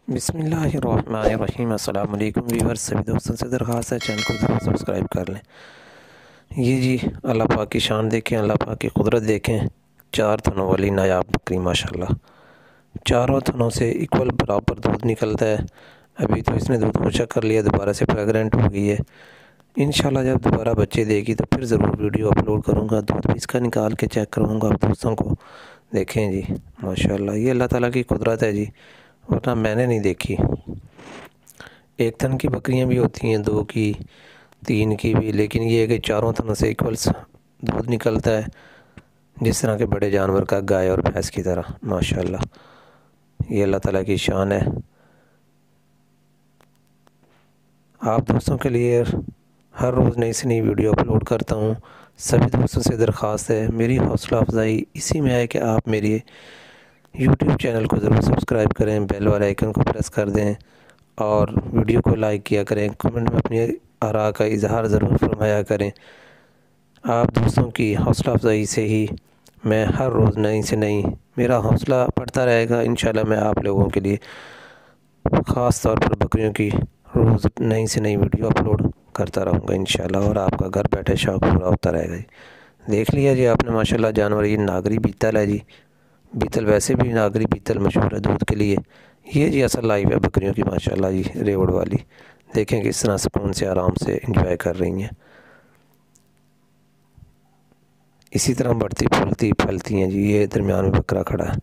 बिस्मिल्लाहिर्रहमानिर्रहीम। अस्सलाम वालेकुम व्यूअर्स, सभी दोस्तों से दरख्वास्त है चैनल को ज़रूर सब्सक्राइब कर लें। ये जी अल्लाह पाक की शान देखें, अल्लाह पाक की कुदरत देखें। 4 थनों वाली नायाब बकरी माशाल्लाह, चारों थनों से इक्वल बराबर दूध निकलता है। अभी तो इसने दूध को चेक कर लिया, दोबारा से प्रेग्नेंट हो गई है। इंशाल्लाह जब दोबारा बच्चे देगी तो फिर ज़रूर वीडियो अपलोड करूँगा, दूध भी इसका निकाल के चेक करवाऊँगा आप दोस्तों को। देखें जी माशाल्लाह, ये अल्लाह ताला की कुदरत है जी, वरना मैंने नहीं देखी। एक थन की बकरियां भी होती हैं, 2 की, 3 की भी, लेकिन ये है कि चारों थनों से इक्वल्स दूध निकलता है, जिस तरह के बड़े जानवर का, गाय और भैंस की तरह माशाल्लाह। ये अल्लाह ताला की शान है। आप दोस्तों के लिए हर रोज़ नई से नई वीडियो अपलोड करता हूँ। सभी दोस्तों से दरख्वास्त है, मेरी हौसला अफजाई इसी में है कि आप मेरे यूट्यूब चैनल को ज़रूर सब्सक्राइब करें, बेल वाले आइकन को प्रेस कर दें और वीडियो को लाइक किया करें। कमेंट में अपनी आरा का इजहार ज़रूर फरमाया करें। आप दोस्तों की हौसला अफजाई से ही मैं हर रोज़ नई से नई, मेरा हौसला बढ़ता रहेगा। इंशाल्लाह मैं आप लोगों के लिए ख़ास तौर पर बकरियों की रोज़ नई से नई वीडियो अपलोड करता रहूँगा इंशाल्लाह, और आपका घर बैठे शौक़ पूरा होता रहेगा जी। देख लिया जी आपने माशाल्लाह जानवर, ये नागरी बीतल है जी। बीतल वैसे भी नागरी बीतल मशहूर है दूध के लिए। ये जी असल लाइव है बकरियों की माशाल्लाह जी, रेवड़ वाली। देखें किस तरह सुकून से आराम से एंजॉय कर रही हैं। इसी तरह बढ़ती फूलती फलती हैं जी। ये दरमियान में बकरा खड़ा है।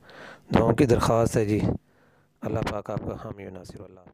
दुआओं की दरख्वास्त है जी। अल्लाह पाक आपका हामी व नासिर। अल्लाह।